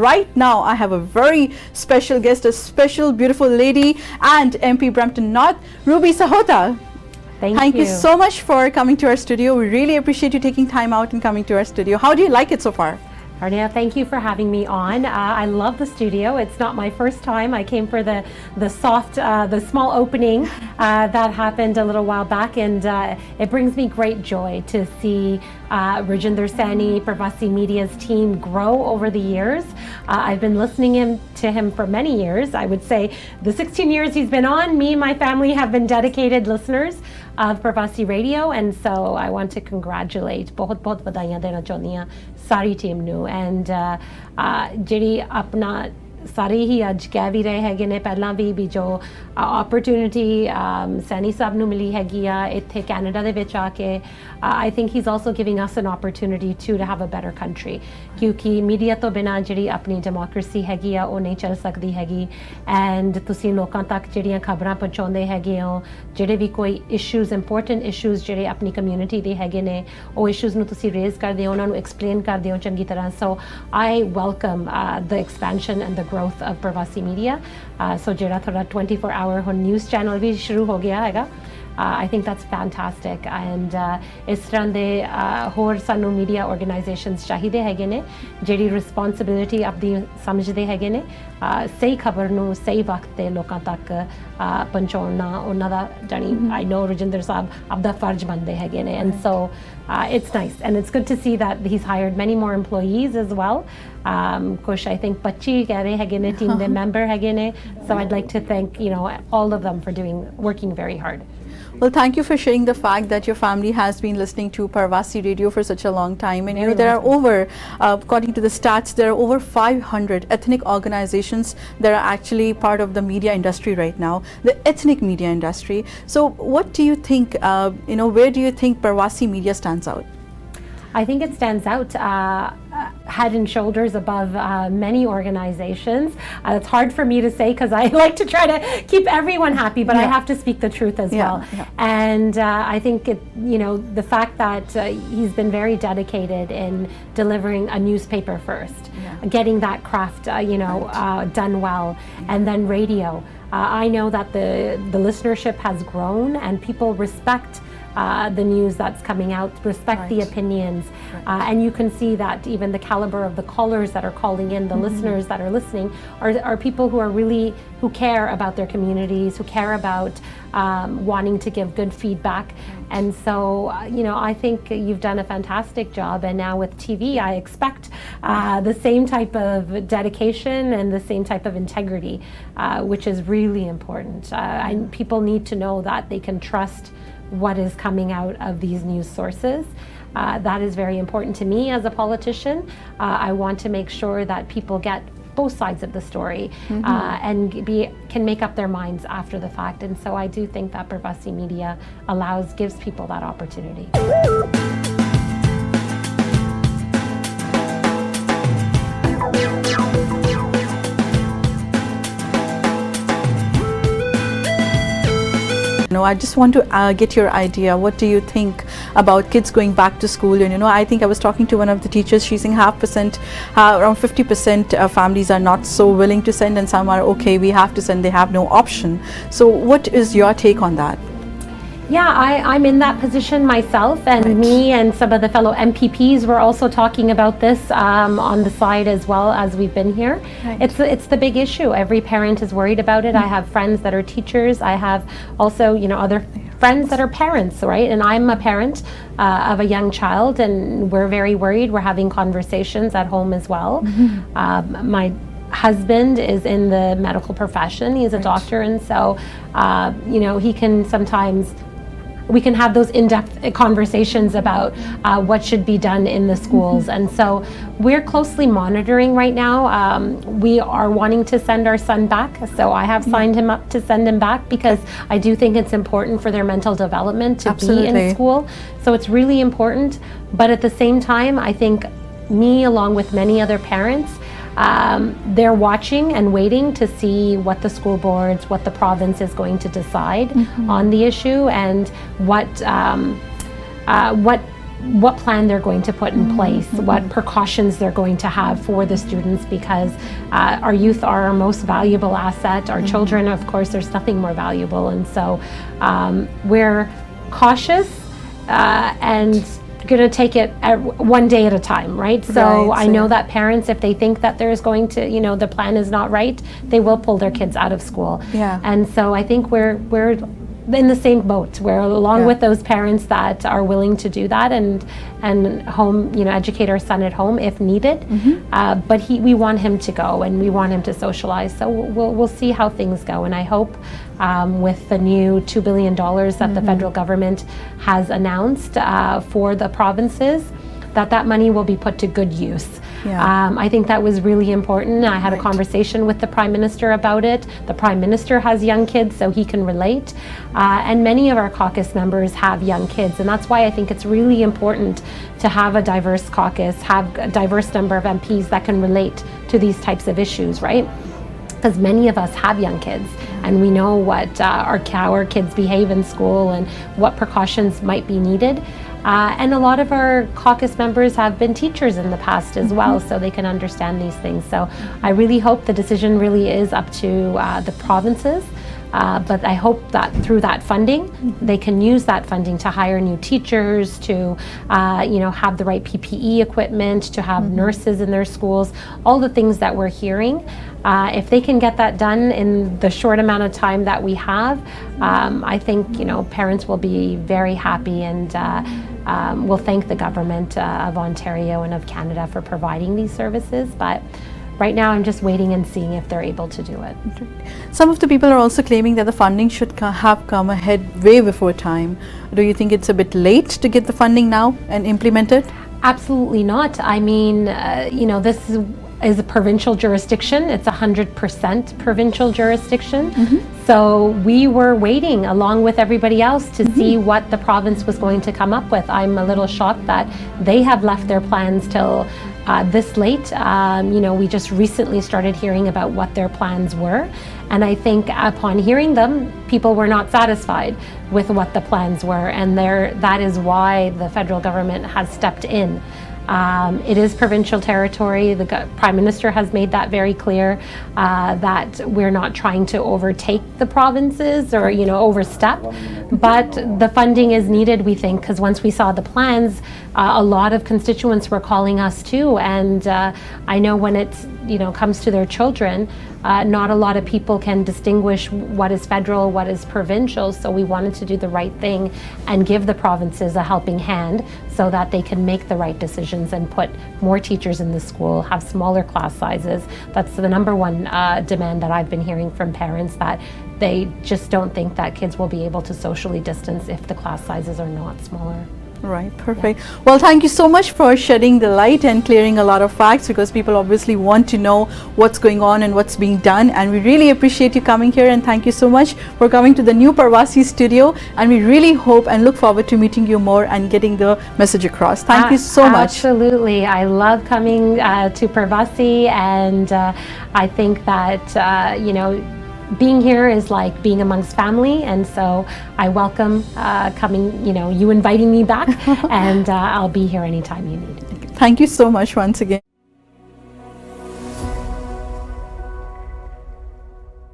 right now I have a very special guest, a special beautiful lady and MP Brampton North, Ruby Sahota. Thank you so much for coming to our studio. We really appreciate you taking time out and coming to our studio. How do you like it so far? Arnia, thank you for having me on. I love the studio. It's not my first time. I came for the small opening that happened a little while back, and it brings me great joy to see Rajinder Sani, Parvasi Media's team grow over the years. I've been listening to him for many years. I would say the 16 years he's been on, me and my family have been dedicated listeners of Parvasi Radio, and so I want to congratulate बहुत बधाइयां देना चाहनी हां सारी team ਨੂੰ and ਜਿਹੜੀ ਆਪਣਾ ਸਾਰੇ ਹੀ ਅੱਜ ਕਹਿ ਵੀ ਰਹੇ ਹੈਗੇ ਨੇ ਪਹਿਲਾਂ ਵੀ ਜੋ opportunity ਸੈਣੀ ਸਾਹਿਬ ਨੂੰ ਮਿਲੀ ਹੈਗੀ ਆ ਇੱਥੇ ਕੈਨੇਡਾ ਦੇ ਵਿੱਚ ਆ ਕੇ I think he's also giving us an opportunity to have a better country ਕਿਉਂਕਿ ਮੀਡੀਆ ਤੋਂ ਬਿਨਾਂ ਜਿਹੜੀ ਆਪਣੀ ਡੈਮੋਕ੍ਰੇਸੀ ਹੈਗੀ ਆ ਉਹ ਨਹੀਂ ਚੱਲ ਸਕਦੀ ਹੈਗੀ and ਤੁਸੀਂ ਲੋਕਾਂ ਤੱਕ ਜਿਹੜੀਆਂ ਖਬਰਾਂ ਪਹੁੰਚਾਉਂਦੇ ਹੈਗੇ ਹੋ ਜਿਹੜੇ ਵੀ ਕੋਈ ਇਸ਼ੂਜ਼ ਇੰਪੋਰਟੈਂਟ ਇਸ਼ੂਜ਼ ਜਿਹੜੇ ਆਪਣੀ ਕਮਿਊਨਿਟੀ ਦੇ ਹੈਗੇ ਨੇ ਉਹ ਇਸ਼ੂਜ਼ ਨੂੰ ਤੁਸੀਂ ਰੇਜ਼ ਕਰਦੇ ਹੋ ਉਹਨਾਂ ਨੂੰ ਐਕਸਪਲੇਨ ਕਰਦੇ ਹੋ ਚੰਗੀ ਤਰ੍ਹਾਂ so I welcome the expansion and the growth of Parvasi Media. So ਜਿਹੜਾ ਤੁਹਾਡਾ 24-hour ਹੁਣ news channel ਵੀ ਸ਼ੁਰੂ ਹੋ ਗਿਆ ਹੈਗਾ I think that's fantastic and ਇਸ ਤਰ੍ਹਾਂ ਦੇ ਹੋਰ ਸਾਨੂੰ media organizations ਚਾਹੀਦੇ ਹੈਗੇ ਨੇ ਜਿਹੜੀ responsibility ਆਪਣੀ ਸਮਝਦੇ ਹੈਗੇ ਨੇ ਸਹੀ ਖਬਰ ਨੂੰ ਸਹੀ ਵਕਤ ਤੇ ਲੋਕਾਂ ਤੱਕ ਪਹੁੰਚਾਉਣਾ ਉਹਨਾਂ ਦਾ ਜਾਨੀ I know ਰਜਿੰਦਰ ਸਾਹਿਬ ਆਪਦਾ ਫਰਜ਼ ਬਣਦੇ ਹੈਗੇ ਨੇ and so it's nice and it's good to see that he's hired many more employees as well kush I think 25 ਕਹਿ ਰਹੇ ਹੈਗੇ ਨੇ team ਦੇ member ਹੈਗੇ ਨੇ so I'd like to thank all of them for working very hard. Well, thank you for sharing the fact that your family has been listening to Parvasi Radio for such a long time. And there are over, according to the stats, there are over 500 ethnic organizations that are actually part of the media industry right now, the ethnic media industry. So what do you think, where do you think Parvasi Media stands out? I think it stands out head and shoulders above many organizations. It's hard for me to say because I like to try to keep everyone happy, but I have to speak the truth as well. And I think the fact that he's been very dedicated in delivering a newspaper first, getting that craft done well, and then radio. I know that the listenership has grown and people respect the news that's coming out, respect the opinions, and you can see that even the caliber of the callers that are calling in, the listeners that are listening are people who care about their communities, who care about wanting to give good feedback. And so I think you've done a fantastic job, and now with TV I expect the same type of dedication and the same type of integrity, which is really important. People need to know that they can trust what is coming out of these news sources. That is very important to me as a politician. I want to make sure that people get both sides of the story and can make up their minds after the fact. And so I do think that Parvasi Media gives people that opportunity. I just want to get your idea. What do you think about kids going back to school? And I think I was talking to one of the teachers. She's saying around 50% families are not so willing to send, and some are okay, we have to send, they have no option. So what is your take on that? Yeah, I'm in that position myself, and me and some of the fellow MPPs were also talking about this on the side as well as we've been here. It's the big issue. Every parent is worried about it. I have friends that are teachers. I have also other friends that are parents, right? And I'm a parent of a young child, and we're very worried. We're having conversations at home as well. My husband is in the medical profession. He's a doctor, and so he can sometimes we can have those in-depth conversations about what should be done in the schools. And so we're closely monitoring right now. We are wanting to send our son back. So I have signed him up to send him back because I do think it's important for their mental development to be in school. So it's really important. But at the same time, I think me, along with many other parents, they're watching and waiting to see what the school boards, what the province is going to decide on the issue, and what what plan they're going to put in place, what precautions they're going to have for the students, because our youth are our most valuable asset. Our children, of course, there's nothing more valuable. And so we're cautious and going to take it one day at a time, right? So I know that parents, if they think that there's going to, the plan is not right, they will pull their kids out of school. Yeah. And so I think we're in the same boat. We're along with those parents that are willing to do that and educate our son at home if needed. But we want him to go and we want him to socialize. So we'll see how things go. And I hope with the new $2 billion that the federal government has announced for the provinces, that money will be put to good use. I think that was really important. I had a conversation with the Prime Minister about it. The Prime Minister has young kids, so he can relate. And many of our caucus members have young kids, and that's why I think it's really important to have a diverse caucus, have a diverse number of MPs that can relate to these types of issues, right? Because many of us have young kids and we know what our kids behave in school and what precautions might be needed. And a lot of our caucus members have been teachers in the past as well, so they can understand these things. So I really hope the decision really is up to the provinces. But I hope that through that funding, they can use that funding to hire new teachers, to have the right PPE equipment, to have nurses in their schools, all the things that we're hearing. If they can get that done in the short amount of time that we have, I think parents will be very happy and will thank the government of Ontario and of Canada for providing these services. But right now, I'm just waiting and seeing if they're able to do it. Some of the people are also claiming that the funding should have come ahead way before time. Do you think it's a bit late to get the funding now and implement it? Absolutely not. I mean, this is a provincial jurisdiction. It's 100% provincial jurisdiction. So we were waiting along with everybody else to see what the province was going to come up with. I'm a little shocked that they have left their plans till this late. We just recently started hearing about what their plans were. And I think upon hearing them, people were not satisfied with what the plans were. And that is why the federal government has stepped in. It is provincial territory. The Prime Minister has made that very clear, that we're not trying to overtake the provinces or, overstep. But the funding is needed, we think, because once we saw the plans, a lot of constituents were calling us too. And I know when it comes to their children, not a lot of people can distinguish what is federal, what is provincial. So we wanted to do the right thing and give the provinces a helping hand so that they can make the right decisions and put more teachers in the school, have smaller class sizes. That's the number one demand that I've been hearing from parents, that they just don't think that kids will be able to socially distance if the class sizes are not smaller. Right, perfect. Yeah. Well, thank you so much for shedding the light and clearing a lot of facts, because people obviously want to know what's going on and what's being done, and we really appreciate you coming here, and thank you so much for coming to the new Parvasi studio, and we really hope and look forward to meeting you more and getting the message across. Thank you so much. Absolutely. I love coming to Parvasi, and I think that being here is like being amongst family, and so I welcome you inviting me back, and I'll be here anytime you need. Thank you so much once again.